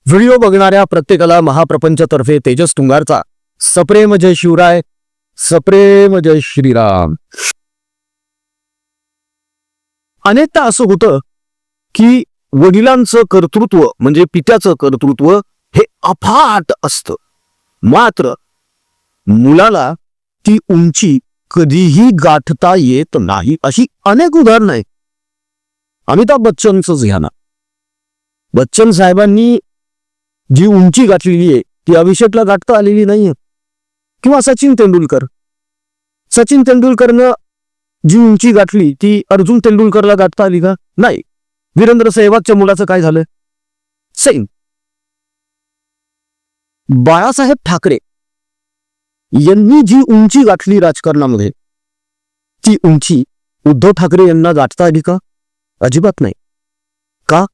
Video बघणाऱ्या प्रत्येकाला महाप्रपंचतर्फे तेजस तुंगारचा सप्रेम जय शिवराय, सप्रेम जय श्रीराम. अनेकदा असं होतं की वडिलांचं कर्तृत्व म्हणजे पित्याचं कर्तृत्व हे अफाट असतं, मात्र मुलाला ती उंची कधीही गाठता येत नाही. अशी अनेक उदाहरणं आहेत. अमिताभ बच्चनचंच घ्या ना. बच्चन साहेबांनी जी उंची गाठलेली आहे ती अभिषेकला गाठता आलेली नाहीये. किंवा सचिन तेंडुलकरनं जी उंची गाठली ती अर्जुन तेंडुलकरला गाठता आली का? नाही. वीरेंद्र सहवागच्या मुलाचं काय झालं? सेम. बाळासाहेब ठाकरे यांनी जी उंची गाठली राजकारणामध्ये ती उंची उद्धव ठाकरे यांना गाठता आली का? अजिबात नाही. का?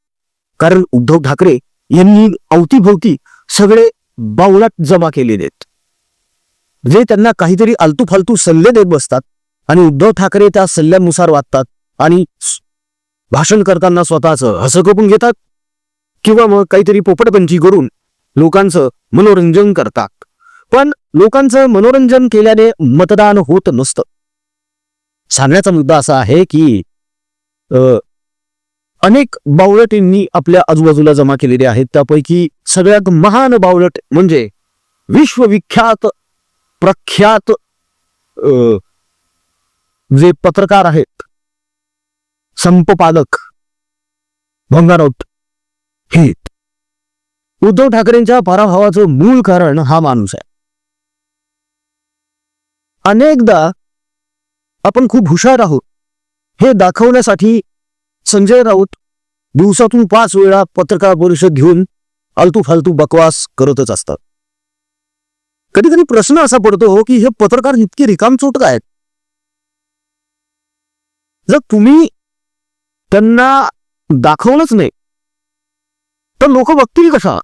कारण उद्धव ठाकरे यांनी अवतीभोवती सगळे बावळाट जमा केलेले आहेत, जे त्यांना काहीतरी आलतू फालतू सल्ले देत बसतात आणि उद्धव ठाकरे त्या सल्ल्यानुसार वागतात आणि भाषण करताना स्वतःचं हसकपून घेतात किंवा मग काहीतरी पोपटपंची करून लोकांचं मनोरंजन करतात. पण लोकांचं मनोरंजन केल्याने मतदान होत नसतं. सांगण्याचा मुद्दा असा आहे की अनेक बावळटींनी आपल्या आजूबाजूला जमा केलेले आहेत. त्यापैकी सगळ्यात महान बावळट म्हणजे विश्वविख्यात प्रख्यात जे पत्रकार आहेत, संपादक भंगारराऊत. हे उद्धव ठाकरेंच्या पराभवाचं मूळ कारण हा माणूस आहे. अनेकदा आपण खूप हुशार आहोत हे दाखवण्यासाठी संजय राऊत दिवसातून 5 वेळा पत्रकार परिषद घेऊन आलतू फालतू बकवास करतच असतात. कधी कधी प्रश्न असा पडतो की हे पत्रकार इतके रिकामचोट काय आहेत? जर तुम्ही त्यांना दाखवलंच नाही तर लोक बघतील कशा?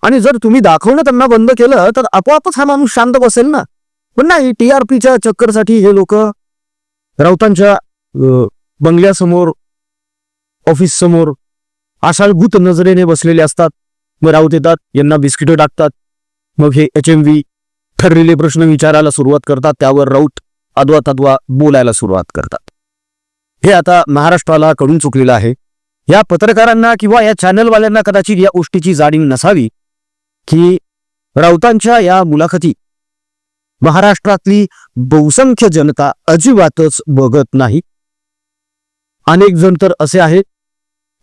आणि जर तुम्ही दाखवणं त्यांना बंद केलं तर आपोआपच हा माणूस शांत बसेल ना. पण नाही, TRPच्या चक्करसाठी हे लोक राऊतांच्या बंगल्यासमोर, ऑफिस समोर आशाळभूत नजरेने बसलेले असतात. मग राऊत येतात, यांना बिस्किटं टाकतात. मग हे HMV ठरलेले प्रश्न विचारायला सुरुवात करतात. त्यावर राऊत अद्वा तद्वा बोलायला सुरुवात करतात. हे आता महाराष्ट्राला कळून चुकलेलं आहे. या पत्रकारांना किंवा या चॅनलवाल्यांना कदाचित या गोष्टीची जाणीव नसावी की राऊतांच्या या मुलाखती महाराष्ट्रातली बहुसंख्य जनता अजिबातच बघत नाही. अनेक जण तर असे आहेत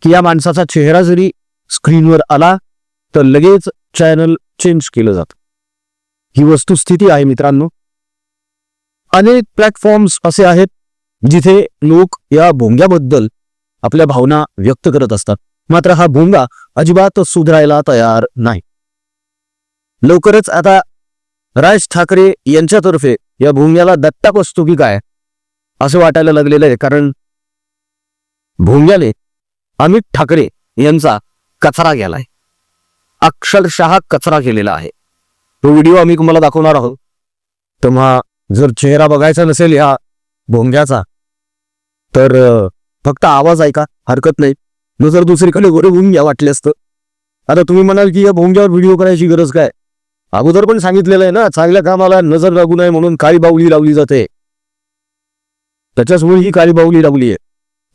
की या माणसाचा चेहरा जरी स्क्रीनवर आला तर लगेच चॅनल चेंज केलं जातं. ही वस्तुस्थिती आहे मित्रांनो. अनेक प्लॅटफॉर्म्स असे आहेत जिथे लोक या भोंग्याबद्दल आपल्या भावना व्यक्त करत असतात, मात्र हा भोंगा अजिबात सुधारायला तयार नाही. लवकरच आता राज ठाकरे यांच्यातर्फे या भोंग्याला दत्ता बसतो की काय असं वाटायला लागलेलं आहे. कारण भोंग्याने अमित ठाकरे यांचा कचरा केलाय, अक्षरशः कचरा केलेला आहे. तो व्हिडिओ आम्ही तुम्हाला दाखवणार आहोत. तेव्हा जर चेहरा बघायचा नसेल या भोंग्याचा तर फक्त आवाज ऐका, हरकत नाही. जर दुसरीकडे गोरे भोंग्या वाटले असतं. आता तुम्ही म्हणाल की या भोंग्यावर व्हिडिओ करायची गरज काय? अगोदर पण सांगितलेलं आहे ना, चांगल्या कामाला नजर लागू नये म्हणून काळी बाहुली लावली जाते. त्याच्याचमुळे ही काळी बाहुली लावली आहे,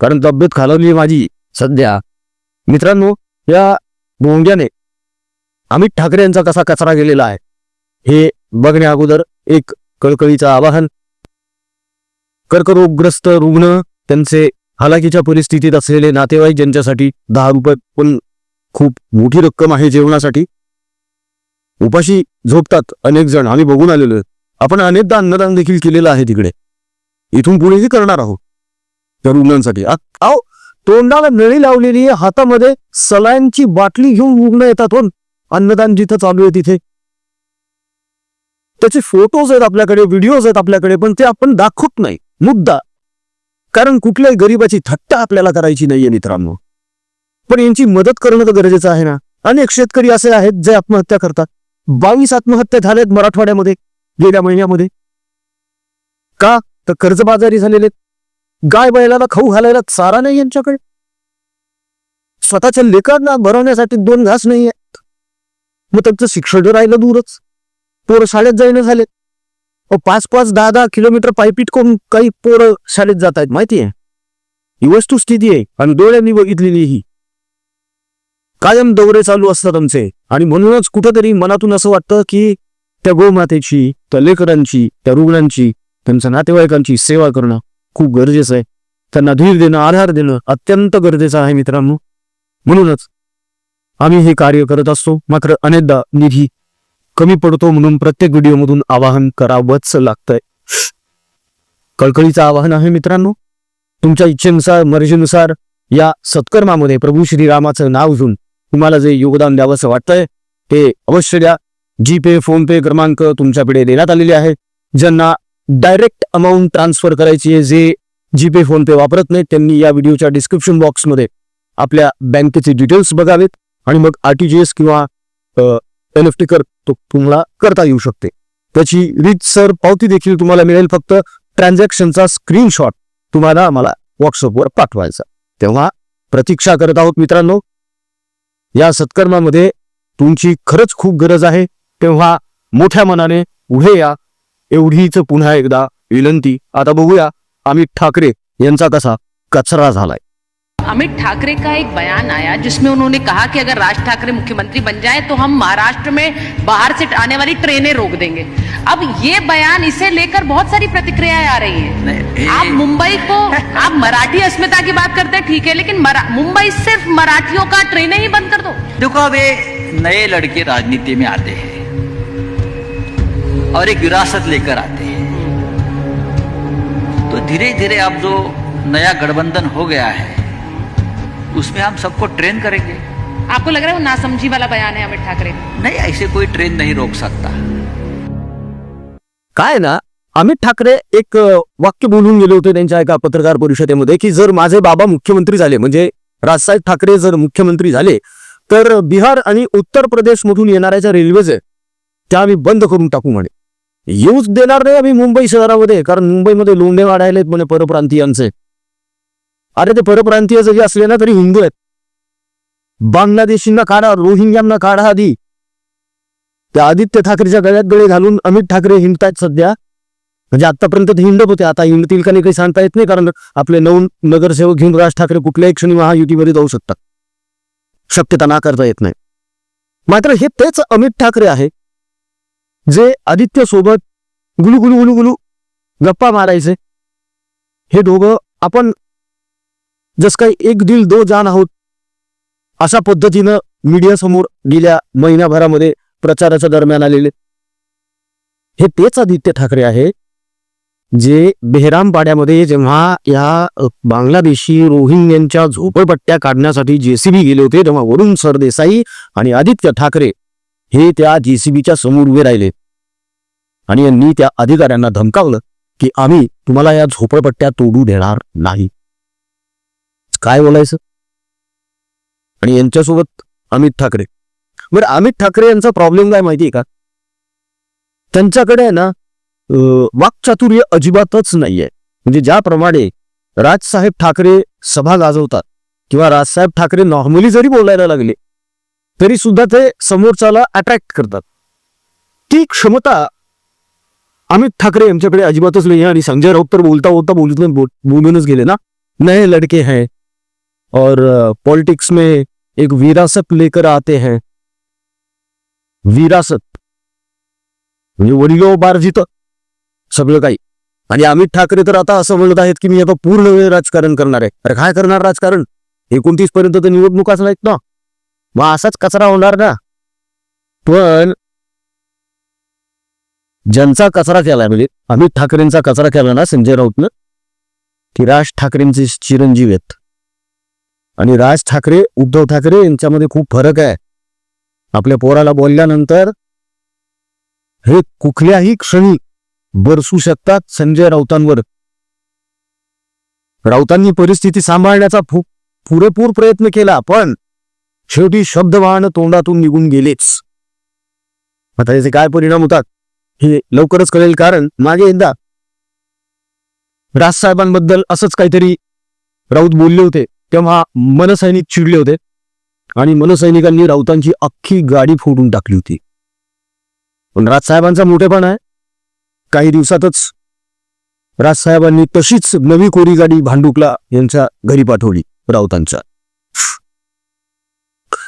कारण तब्येत खालावली आहे माझी सध्या. मित्रांनो, या भोंग्याने अमित ठाकरे यांचा कसा कचरा केलेला आहे हे बघण्या अगोदर एक कळकळीचं आवाहन. कर्करोगग्रस्त रुग्ण, त्यांचे हालाकीच्या परिस्थितीत असलेले नातेवाईक ज्यांच्यासाठी 10 रुपये पण खूप मोठी रक्कम आहे जेवणासाठी, उपाशी झोपतात अनेक जण. आम्ही बघून आलेलो. आपण अनेकदा अन्नदान देखील केलेलं आहे तिकडे. इथून पुढेही करणार आहोत त्या रुग्णांसाठी. अहो, तोंडाला नळी लावलेली आहे, हातामध्ये सलाईनची बाटली घेऊन रुग्ण येतात. हो, अन्नदान जिथं चालू आहे तिथे. त्याचे फोटोज आहेत आपल्याकडे, व्हिडिओज आहेत आपल्याकडे, पण ते आपण दाखवत नाही मुद्दा. कारण कुठल्याही गरीबाची थट्टा आपल्याला करायची नाहीये मित्रांनो. पण यांची मदत करणं तर गरजेचं आहे ना. अनेक शेतकरी असे आहेत जे आत्महत्या करतात. 22 आत्महत्या झाल्यात मराठवाड्यामध्ये गेल्या महिन्यामध्ये. का? तर कर्जबाजारी झालेले. गाय बैलाला खाऊ घालायला चारा नाही यांच्याकडे. स्वतःच्या लेकरांना भरवण्यासाठी 2 घास नाही आहेत. मग त्यांचं शिक्षण राहिलं दूरच. पोरं शाळेत जाईन झाले. 5-5, 10-10 किलोमीटर पायपीट करून काही पोरं शाळेत जात आहेत, माहिती आहे. ही वस्तुस्थिती आहे आणि डोळ्यांनी बघितलेली ही. कायम दौरे चालू असतात आमचे. आणि म्हणूनच कुठंतरी मनातून असं वाटतं की त्या गोमातेची, त्या लेकरांची, त्या रुग्णांची, त्यांच्या नातेवाईकांची सेवा करणं खूप गरजेचं आहे. त्यांना धीर देणं, आधार देणं अत्यंत गरजेचं आहे मित्रांनो. म्हणूनच आम्ही हे कार्य करत असतो. मात्र अनेकदा निधी कमी पडतो म्हणून प्रत्येक व्हिडिओमधून आवाहन करावंच लागतंय. कळकळीचं आवाहन आहे मित्रांनो. तुमच्या इच्छेनुसार, मर्जीनुसार या सत्कर्मामध्ये प्रभू श्रीरामाचं नाव घेऊन तुम्हाला जे योगदान द्यावंसं वाटतंय ते अवश्य द्या. जीपे, फोनपे क्रमांक तुमच्याकडे देण्यात आलेले आहे. ज्यांना डायरेक्ट अमाऊंट ट्रान्सफर करायची आहे, जे जीपे फोनपे वापरत नाहीत, त्यांनी या व्हिडिओच्या डिस्क्रिप्शन बॉक्समध्ये आपल्या बँकेचे डिटेल्स बघावेत आणि मग RTGS किंवा NFT तुम्हाला करता येऊ शकते. त्याची रीतसर पावती देखील तुम्हाला मिळेल. फक्त ट्रान्झॅक्शनचा स्क्रीनशॉट तुम्हाला आम्हाला व्हॉट्सअपवर पाठवायचा. तेव्हा प्रतीक्षा करत आहोत मित्रांनो. या सत्कर्मामध्ये तुमची खरंच खूप गरज आहे. तेव्हा मोठ्या मनाने पुढे या, एवढीच पुन्हा एकदा विनंती. आता बघूया अमित ठाकरे यांचा कसा कचरा झालाय. अमित ठाकरे का एक बयान आया जिसमें उन्होंने कहा कि अगर राज ठाकरे मुख्यमंत्री बन जाए तो हम महाराष्ट्र में बाहर से आने वाली ट्रेनें रोक देंगे. अब ये बयान, इसे लेकर बहुत सारी प्रतिक्रियाएं आ रही हैं. आप मुंबई को, आप मराठी अस्मिता की बात करते हैं, ठीक है, लेकिन मुंबई सिर्फ मराठियों का ट्रेनें ही बंद कर दो. देखो, अब ये नए लड़के राजनीति में आते हैं और एक विरासत लेकर आते हैं, तो धीरे धीरे अब जो नया गठबंधन हो गया है उसमें हम सबको ट्रेन करेंगे. आपको लग रहा है वो नासमझी वाला बयान है अमित ठाकरे? नहीं, ऐसे कोई ट्रेन नहीं रोक सकता. काय ना, अमित ठाकरे एक वाक्य बोलून गेले होते त्यांच्या एका पत्रकार परिषदेमध्ये की जर माझे बाबा मुख्यमंत्री झाले, म्हणजे राजसाहेब ठाकरे जर मुख्यमंत्री झाले, तर बिहार आणि उत्तर प्रदेश मधून येणाऱ्या ज्या रेल्वेज आहे त्या आम्ही बंद करून टाकू म्हणे. येऊच देणार नाही आम्ही मुंबई शहरामध्ये, कारण मुंबईमध्ये लोंढे वाढायलेत म्हणे परप्रांतीयांचे. अरे ते परप्रांतीय जरी असले ना तरी हिंदू आहेत. बांगलादेशींना काढा, रोहिंग्यांना काढा आधी. त्या आदित्य ठाकरेच्या गळ्यात गळे घालून अमित ठाकरे हिंडतायत सध्या. म्हणजे आतापर्यंत ते हिंडत होते, आता हिंडतील का नाही काही सांगता येत नाही, कारण आपले नगरसेवक घेऊन राज ठाकरे कुठल्याही क्षणी महायुतीमध्ये जाऊ शकतात. शक्यता नाकारता येत नाही. मात्र हे तेच अमित ठाकरे आहे जे आदित्य सोबत गुलू गुलू गुलू गुलू गप्पा मारायचे. हे दोघं आपण जस काही एक दिल दो जान आहोत अशा पद्धतीनं मीडिया समोर गेल्या महिन्याभरामध्ये प्रचाराच्या दरम्यान आलेले. हे तेच आदित्य ठाकरे आहे जे बेहरामपाड्यामध्ये जेव्हा या बांगलादेशी रोहिंग्यांच्या झोपडपट्ट्या काढण्यासाठी JCB गेले होते, तेव्हा वरुण सरदेसाई आणि आदित्य ठाकरे हे त्या JCBच्या समोर उभे राहिले आणि यांनी त्या अधिकाऱ्यांना धमकावलं की आम्ही तुम्हाला या झोपडपट्ट्या तोडू देणार नाही. काय बोलायचं. आणि यांच्यासोबत अमित ठाकरे. बरं, अमित ठाकरे यांचा प्रॉब्लेम काय माहितीये का? त्यांच्याकडे आहे ना वाक्चातुर्य अजिबातच नाहीये. म्हणजे ज्याप्रमाणे राजसाहेब ठाकरे सभा गाजवतात किंवा राजसाहेब ठाकरे नॉर्मली जरी बोलायला लागले तरी सुद्धा ते समोरच्याला अट्रॅक्ट करतात, ती क्षमता अमित ठाकरे यांच्याकडे अजिबातच नाही. आणि संजय राऊत तर बोलता बोलता बोलूनच गेले ना, नए लड़के हैं और पॉलिटिक्स में एक विरासत लेकर आते हैं. विरासत म्हणजे वडिलोपार्जित सगळं काही. आणि अमित ठाकरे तर आता असं म्हणत आहेत की मी आता पूर्ण वेळ राजकारण करणार आहे. अरे काय करणार राजकारण? 29 पर्यंत तर निवडणुकाच नाहीत ना, मग असाच कचरा होणार ना. पण ज्यांचा कचरा केला, म्हणजे अमित ठाकरेंचा कचरा केला ना संजय राऊतनं, की राज ठाकरेंचे चिरंजीव आहेत. आणि राज ठाकरे, उद्धव ठाकरे यांच्यामध्ये खूप फरक आहे. आपल्या पोराला बोलल्यानंतर हे कुठल्याही क्षणी बरसू शकतात संजय राऊतांवर. राऊतांनी परिस्थिती सांभाळण्याचा पुरेपूर प्रयत्न केला, पण शेवटी शब्दवाहन तोंडातून निघून गेलेच. आता याचे काय परिणाम होतात हे लवकरच कळेल. कारण मागे एकदा राजसाहेबांबद्दल असंच काहीतरी राऊत बोलले होते, तेव्हा मनसैनिक चिडले होते आणि मनसैनिकांनी राऊतांची अख्खी गाडी फोडून टाकली होती. पण राजसाहेबांचा मोठेपणा आहे, काही दिवसातच राजसाहेबांनी तशीच नवी कोरी गाडी भांडुकला यांच्या घरी पाठवली राऊतांच्या.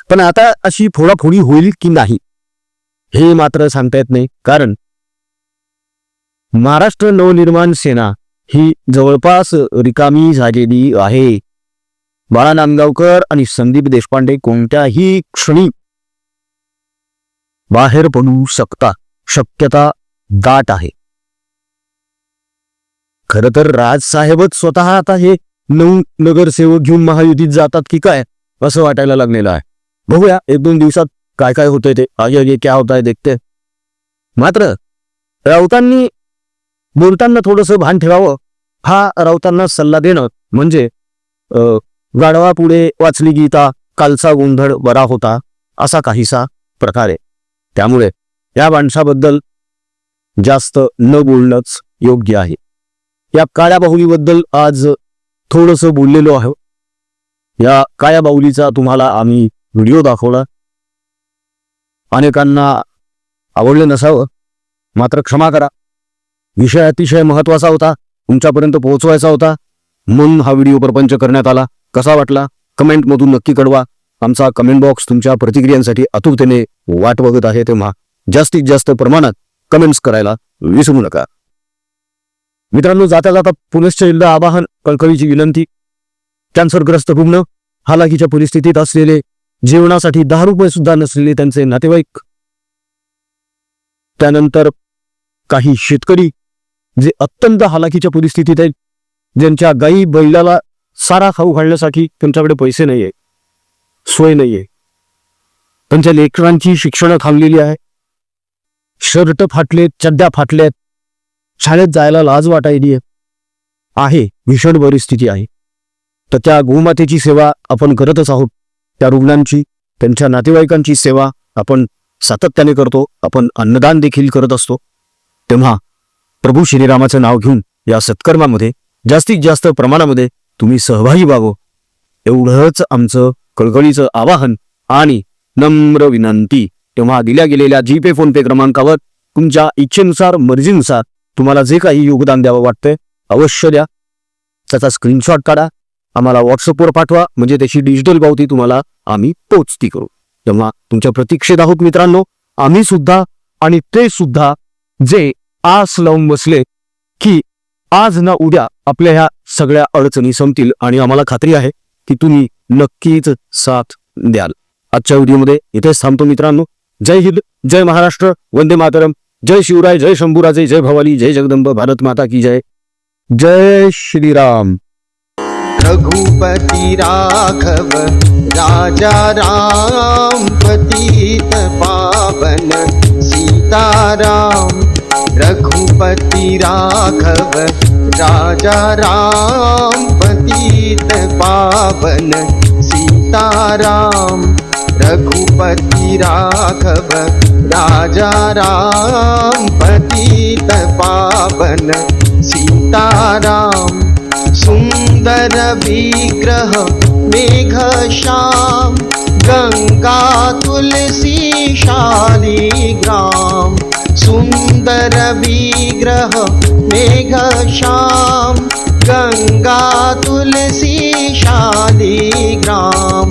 पण आता अशी फोडाफोडी होईल की नाही हे मात्र सांगता येत नाही, कारण महाराष्ट्र नवनिर्माण सेना ही जवळपास रिकामी झालेली आहे. बाळा नांदगावकर आणि संदीप देशपांडे कोणत्याही क्षणी बाहेर पडू शकता, शक्यता दाट आहे. खरं तर राजसाहेबच स्वतः आता हे 9 नगरसेवक घेऊन महायुतीत जातात की काय असं वाटायला लागलेलं आहे. बघूया 1-2 दिवसात काय काय होतंय ते, आगे क्या होत आहे देखते. मात्र राऊतांनी बोलताना थोडंसं भान ठेवावं, हा राऊतांना सल्ला देणं म्हणजे गाढवा पुढे वाचली गीता, कालचा गोंधळ बरा होता असा काहीसा प्रकार आहे. त्यामुळे या माणसाबद्दल जास्त न बोलणंच योग्य आहे. या काळ्या बाहुलीबद्दल आज थोडंसं बोललेलो आहोत. या काळ्या बाहुलीचा तुम्हाला आम्ही व्हिडिओ दाखवला, अनेकांना आवडलं नसावं, मात्र क्षमा करा. विषय अतिशय महत्वाचा होता, तुमच्यापर्यंत पोहोचवायचा होता, म्हणून हा व्हिडिओ प्रपंच करण्यात आला. कसा वाटला कमेंटमधून नक्की कळवा. आमचा कमेंट बॉक्स तुमच्या प्रतिक्रियांसाठी आतुरतेने वाट बघत आहे, तेव्हा जास्तीत जास्त प्रमाणात कमेंट्स करायला विसरू नका. मित्रांनो, जाता जाता पुनश्च एकदा आवाहन, कळकळीची विनंती. कॅन्सरग्रस्त रुग्ण, हालाकीच्या परिस्थितीत असलेले, जेवणासाठी 10 रुपये सुद्धा नसलेले त्यांचे नातेवाईक, त्यानंतर काही शेतकरी जे अत्यंत हालाकीच्या परिस्थितीत आहेत, ज्यांच्या गाई बैलाला सारा खाऊ घालण्यासाठी त्यांच्याकडे पैसे नाहीये, सोय नाहीये, त्यांच्या लेकरांची शिक्षण थांबलेली आहे, शर्ट फाटलेत, चड्ड्या फाटल्यात, शाळेत जायला लाज वाटायली आहे, भीषण परिस्थिती आहे. तर त्या गोमातेची सेवा आपण करतच आहोत. त्या रुग्णांची, त्यांच्या नातेवाईकांची सेवा आपण सातत्याने करतो. आपण अन्नदान देखील करत असतो. तेव्हा प्रभू श्रीरामाचं नाव घेऊन या सत्कर्मामध्ये जास्तीत जास्त प्रमाणामध्ये तुम्ही सहभागी व्हावं, एवढंच आमचं कळकळीचं आवाहन आणि नम्र विनंती. तेव्हा दिल्या गेलेल्या जीपे फोनपे क्रमांकावर तुमच्या इच्छेनुसार, मर्जीनुसार तुम्हाला जे काही योगदान द्यावं वाटतंय अवश्य द्या. त्याचा स्क्रीनशॉट काढा, आम्हाला व्हॉट्सअपवर पाठवा, म्हणजे त्याची डिजिटल पावती तुम्हाला आम्ही पोचती करू. तेव्हा तुमच्या प्रतीक्षेत आहोत मित्रांनो, आम्ही सुद्धा आणि ते सुद्धा, जे आस लावून बसले की आज ना उद्या आपल्या ह्या सगळ्या अडचणी संपतील, आणि आम्हाला खात्री आहे की तुम्ही नक्कीच साथ द्याल. आजच्या व्हिडिओमध्ये इथेच थांबतो मित्रांनो. जय हिंद, जय महाराष्ट्र, वंदे मातरम, जय शिवराय, जय शंभूराजे, जय भवानी, जय जगदंब, भारत माता की जय. जय श्रीराम. रघुपति राघव राजा राम, पतित पावन सीताराम. रघुपति राघव राजा राम, पतित पावन सीताराम. रघुपति राघव राजा राम, पतित पावन सीताराम. सुंदर विग्रह मेघ श्याम, गंगा तुलसी शालिग्राम. सुंदर विग्रह मेघ श्याम, गंगा तुलसी शालिग्राम.